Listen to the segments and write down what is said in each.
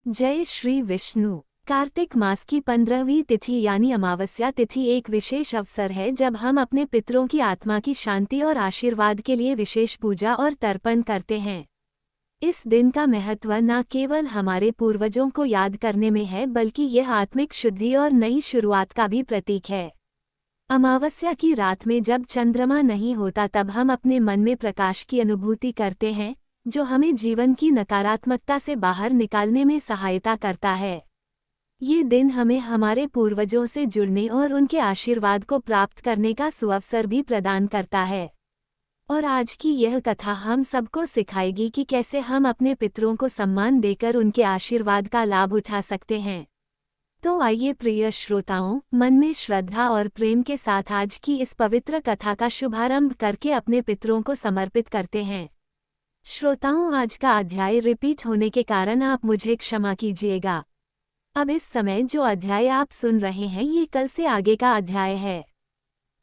जय श्री विष्णु। कार्तिक मास की 15वीं तिथि यानी अमावस्या तिथि एक विशेष अवसर है जब हम अपने पितरों की आत्मा की शांति और आशीर्वाद के लिए विशेष पूजा और तर्पण करते हैं। इस दिन का महत्व न केवल हमारे पूर्वजों को याद करने में है बल्कि यह आत्मिक शुद्धि और नई शुरुआत का भी प्रतीक है। अमावस्या की रात में जब चंद्रमा नहीं होता तब हम अपने मन में प्रकाश की अनुभूति करते हैं, जो हमें जीवन की नकारात्मकता से बाहर निकालने में सहायता करता है। ये दिन हमें हमारे पूर्वजों से जुड़ने और उनके आशीर्वाद को प्राप्त करने का सुअवसर भी प्रदान करता है। और आज की यह कथा हम सबको सिखाएगी कि कैसे हम अपने पितरों को सम्मान देकर उनके आशीर्वाद का लाभ उठा सकते हैं। तो आइए प्रिय श्रोताओं, मन में श्रद्धा और प्रेम के साथ आज की इस पवित्र कथा का शुभारंभ करके अपने पितरों को समर्पित करते हैं। श्रोताओं, आज का अध्याय रिपीट होने के कारण आप मुझे क्षमा कीजिएगा। अब इस समय जो अध्याय आप सुन रहे हैं ये कल से आगे का अध्याय है।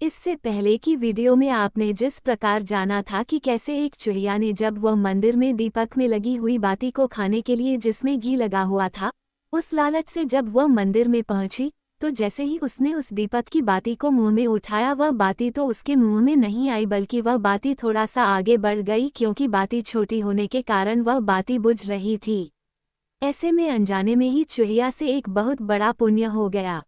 इससे पहले की वीडियो में आपने जिस प्रकार जाना था कि कैसे एक चूहिया ने जब वह मंदिर में दीपक में लगी हुई बाती को खाने के लिए जिसमें घी लगा हुआ था, उस लालच से जब वह मंदिर में पहुंची तो जैसे ही उसने उस दीपक की बाती को मुंह में उठाया वह बाती तो उसके मुंह में नहीं आई बल्कि वह बाती थोड़ा सा आगे बढ़ गई, क्योंकि बाती छोटी होने के कारण वह बाती बुझ रही थी। ऐसे में अनजाने में ही चूहिया से एक बहुत बड़ा पुण्य हो गया।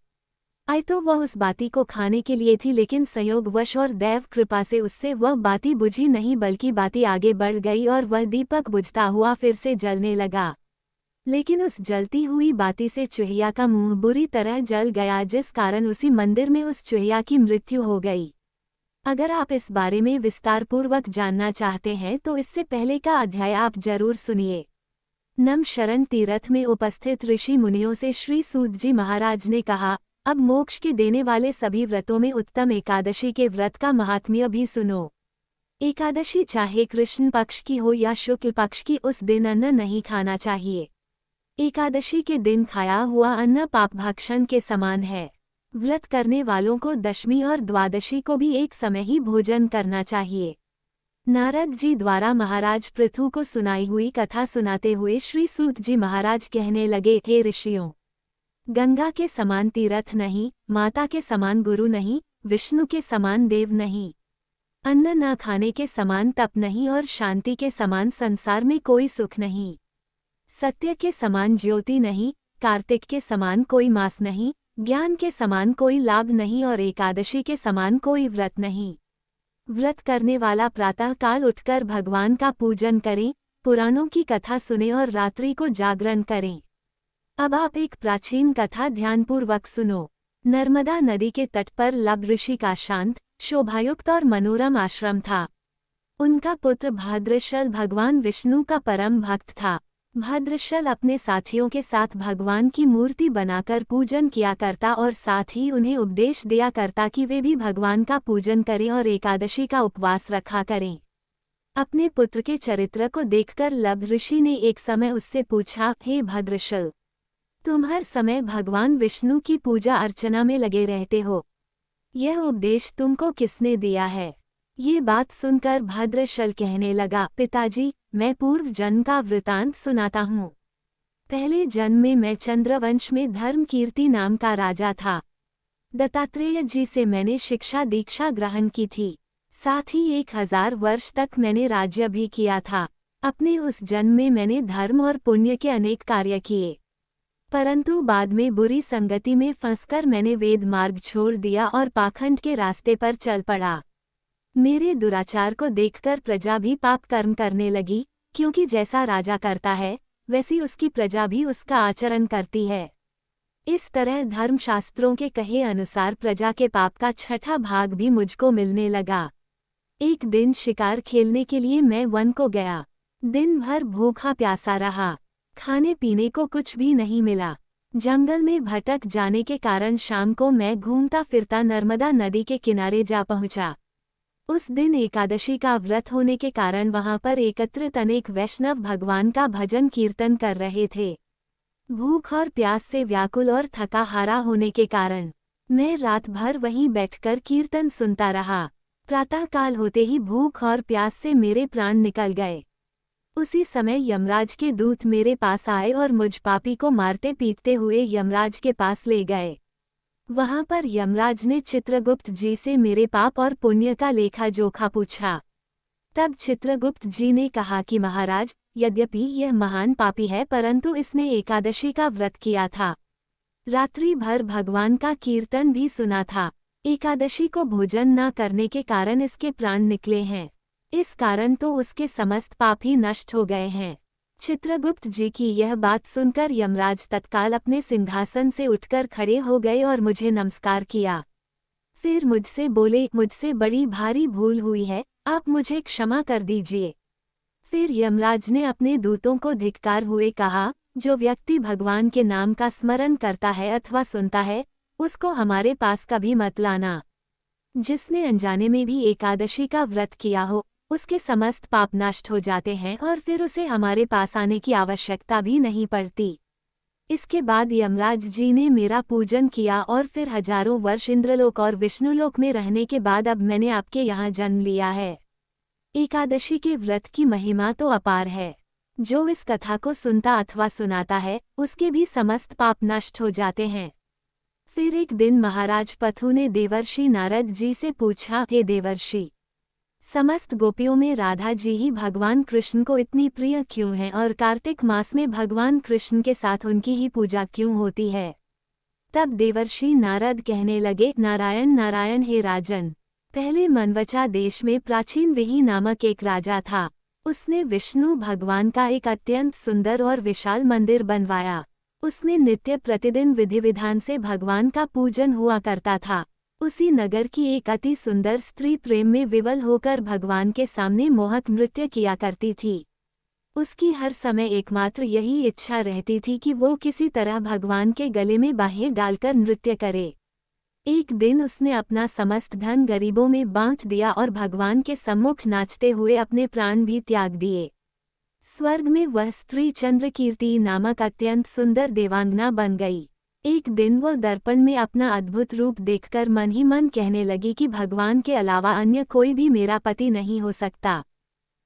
आई तो वह उस बाती को खाने के लिए थी, लेकिन संयोगवश और दैव कृपा से उससे वह बाती बुझी नहीं बल्कि बाती आगे बढ़ गई और वह दीपक बुझता हुआ फिर से जलने लगा। लेकिन उस जलती हुई बाती से चूहिया का मुंह बुरी तरह जल गया, जिस कारण उसी मंदिर में उस चूहिया की मृत्यु हो गई। अगर आप इस बारे में विस्तारपूर्वक जानना चाहते हैं तो इससे पहले का अध्याय आप जरूर सुनिए। नमशरण तीर्थ में उपस्थित ऋषि मुनियों से श्री सूत जी महाराज ने कहा, अब मोक्ष के देने वाले सभी व्रतों में उत्तम एकादशी के व्रत का महात्म्य भी सुनो। एकादशी चाहे कृष्ण पक्ष की हो या शुक्ल पक्ष की, उस दिन अन्न नहीं खाना चाहिए। एकादशी के दिन खाया हुआ अन्न पापभक्षण के समान है। व्रत करने वालों को दशमी और द्वादशी को भी एक समय ही भोजन करना चाहिए। नारद जी द्वारा महाराज पृथु को सुनाई हुई कथा सुनाते हुए श्री सूत जी महाराज कहने लगे, हे ऋषियों, गंगा के समान तीर्थ नहीं, माता के समान गुरु नहीं, विष्णु के समान देव नहीं, अन्न न खाने के समान तप नहीं और शांति के समान संसार में कोई सुख नहीं। सत्य के समान ज्योति नहीं, कार्तिक के समान कोई मास नहीं, ज्ञान के समान कोई लाभ नहीं और एकादशी के समान कोई व्रत नहीं। व्रत करने वाला प्रातः काल उठकर भगवान का पूजन करें, पुराणों की कथा सुने और रात्रि को जागरण करें। अब आप एक प्राचीन कथा ध्यानपूर्वक सुनो। नर्मदा नदी के तट पर लब ऋषि का शांत, शोभायुक्त और मनोरम आश्रम था। उनका पुत्र भद्रशल भगवान विष्णु का परम भक्त था। भद्रशल अपने साथियों के साथ भगवान की मूर्ति बनाकर पूजन किया करता और साथ ही उन्हें उपदेश दिया करता कि वे भी भगवान का पूजन करें और एकादशी का उपवास रखा करें। अपने पुत्र के चरित्र को देखकर लब ऋषि ने एक समय उससे पूछा, हे भद्रशल, तुम हर समय भगवान विष्णु की पूजा अर्चना में लगे रहते हो, यह उपदेश तुमको किसने दिया है? ये बात सुनकर भद्रशल कहने लगा, पिताजी, मैं पूर्व जन्म का वृतांत सुनाता हूँ। पहले जन्म में मैं चंद्रवंश में धर्मकीर्ति नाम का राजा था। दत्तात्रेय जी से मैंने शिक्षा दीक्षा ग्रहण की थी। साथ ही 1000 वर्ष तक मैंने राज्य भी किया था। अपने उस जन्म में मैंने धर्म और पुण्य के अनेक कार्य किए, परंतु बाद में बुरी संगति में फंसकर मैंने वेद मार्ग छोड़ दिया और पाखंड के रास्ते पर चल पड़ा। मेरे दुराचार को देखकर प्रजा भी पाप कर्म करने लगी, क्योंकि जैसा राजा करता है वैसी उसकी प्रजा भी उसका आचरण करती है। इस तरह धर्मशास्त्रों के कहे अनुसार प्रजा के पाप का 6ठा भाग भी मुझको मिलने लगा। एक दिन शिकार खेलने के लिए मैं वन को गया। दिन भर भूखा प्यासा रहा, खाने पीने को कुछ भी नहीं मिला। जंगल में भटक जाने के कारण शाम को मैं घूमता फिरता नर्मदा नदी के किनारे जा पहुंचा। उस दिन एकादशी का व्रत होने के कारण वहां पर एकत्रित अनेक वैष्णव भगवान का भजन कीर्तन कर रहे थे। भूख और प्यास से व्याकुल और थका हारा होने के कारण मैं रात भर वहीं बैठकर कीर्तन सुनता रहा। प्रातःकाल होते ही भूख और प्यास से मेरे प्राण निकल गए। उसी समय यमराज के दूत मेरे पास आए और मुझ पापी को मारते पीटते हुए यमराज के पास ले गए। वहां पर यमराज ने चित्रगुप्त जी से मेरे पाप और पुण्य का लेखा जोखा पूछा। तब चित्रगुप्त जी ने कहा कि महाराज, यद्यपि यह महान पापी है परंतु इसने एकादशी का व्रत किया था, रात्रि भर भगवान का कीर्तन भी सुना था। एकादशी को भोजन न करने के कारण इसके प्राण निकले हैं, इस कारण तो उसके समस्त पाप ही नष्ट हो गए हैं। चित्रगुप्त जी की यह बात सुनकर यमराज तत्काल अपने सिंहासन से उठकर खड़े हो गए और मुझे नमस्कार किया। फिर मुझसे बोले, मुझसे बड़ी भारी भूल हुई है, आप मुझे क्षमा कर दीजिए। फिर यमराज ने अपने दूतों को धिक्कार हुए कहा, जो व्यक्ति भगवान के नाम का स्मरण करता है अथवा सुनता है, उसको हमारे पास कभी मत लाना। जिसने अनजाने में भी एकादशी का व्रत किया हो, उसके समस्त पाप नष्ट हो जाते हैं और फिर उसे हमारे पास आने की आवश्यकता भी नहीं पड़ती। इसके बाद यमराज जी ने मेरा पूजन किया और फिर हजारों वर्ष इंद्रलोक और विष्णुलोक में रहने के बाद अब मैंने आपके यहाँ जन्म लिया है। एकादशी के व्रत की महिमा तो अपार है। जो इस कथा को सुनता अथवा सुनाता है, उसके भी समस्त पाप नष्ट हो जाते हैं। फिर एक दिन महाराज पथु ने देवर्षि नारद जी से पूछा, हे देवर्षि, समस्त गोपियों में राधा जी ही भगवान कृष्ण को इतनी प्रिय क्यों हैं और कार्तिक मास में भगवान कृष्ण के साथ उनकी ही पूजा क्यों होती है? तब देवर्षि नारद कहने लगे, नारायण नारायण हे राजन, पहले मनवचा देश में प्राचीन विही नामक एक राजा था। उसने विष्णु भगवान का एक अत्यंत सुंदर और विशाल मंदिर बनवाया। उसमें नित्य प्रतिदिन विधि विधान से भगवान का पूजन हुआ करता था। उसी नगर की एक अति सुंदर स्त्री प्रेम में विवल होकर भगवान के सामने मोहक नृत्य किया करती थी। उसकी हर समय एकमात्र यही इच्छा रहती थी कि वो किसी तरह भगवान के गले में बाहें डालकर नृत्य करे। एक दिन उसने अपना समस्त धन गरीबों में बांट दिया और भगवान के सम्मुख नाचते हुए अपने प्राण भी त्याग दिए। स्वर्ग में वह स्त्री चंद्रकीर्ति नामक अत्यंत सुंदर देवांगना बन गई। एक दिन वो दर्पण में अपना अद्भुत रूप देखकर मन ही मन कहने लगी कि भगवान के अलावा अन्य कोई भी मेरा पति नहीं हो सकता।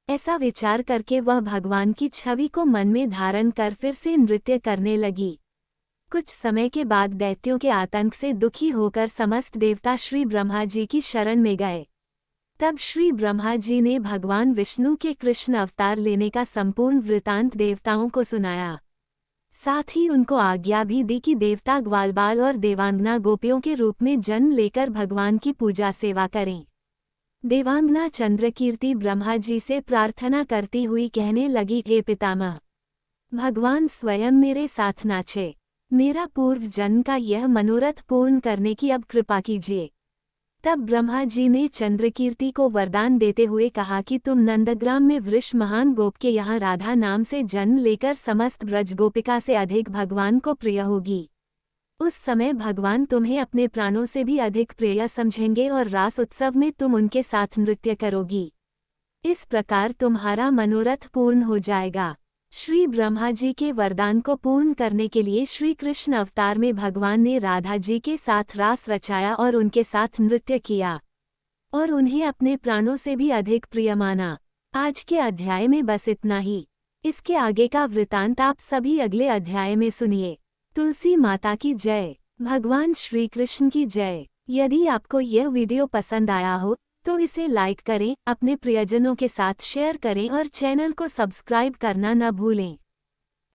ऐसा विचार करके वह भगवान की छवि को मन में धारण कर फिर से नृत्य करने लगी। कुछ समय के बाद दैत्यों के आतंक से दुखी होकर समस्त देवता श्री ब्रह्मा जी की शरण में गए। तब श्री ब्रह्मा जी ने भगवान विष्णु के कृष्ण अवतार लेने का संपूर्ण वृतांत देवताओं को सुनाया। साथ ही उनको आज्ञा भी दी कि देवता ग्वालबाल और देवांगना गोपियों के रूप में जन्म लेकर भगवान की पूजा सेवा करें। देवांगना चंद्रकीर्ति ब्रह्मा जी से प्रार्थना करती हुई कहने लगी, हे पितामह, भगवान स्वयं मेरे साथ नाचे। मेरा पूर्व जन्म का यह मनोरथ पूर्ण करने की अब कृपा कीजिए। तब ब्रह्मा जी ने चंद्रकीर्ति को वरदान देते हुए कहा कि तुम नंदग्राम में वृष महान गोप के यहाँ राधा नाम से जन्म लेकर समस्त ब्रज गोपिका से अधिक भगवान को प्रिय होगी। उस समय भगवान तुम्हें अपने प्राणों से भी अधिक प्रिय समझेंगे और रास उत्सव में तुम उनके साथ नृत्य करोगी। इस प्रकार तुम्हारा मनोरथ पूर्ण हो जाएगा। श्री ब्रह्मा जी के वरदान को पूर्ण करने के लिए श्री कृष्ण अवतार में भगवान ने राधा जी के साथ रास रचाया और उनके साथ नृत्य किया और उन्हें अपने प्राणों से भी अधिक प्रिय माना। आज के अध्याय में बस इतना ही। इसके आगे का वृतांत आप सभी अगले अध्याय में सुनिए। तुलसी माता की जय, भगवान श्री कृष्ण की जय। यदि आपको यह वीडियो पसंद आया हो तो इसे लाइक करें, अपने प्रियजनों के साथ शेयर करें और चैनल को सब्सक्राइब करना न भूलें।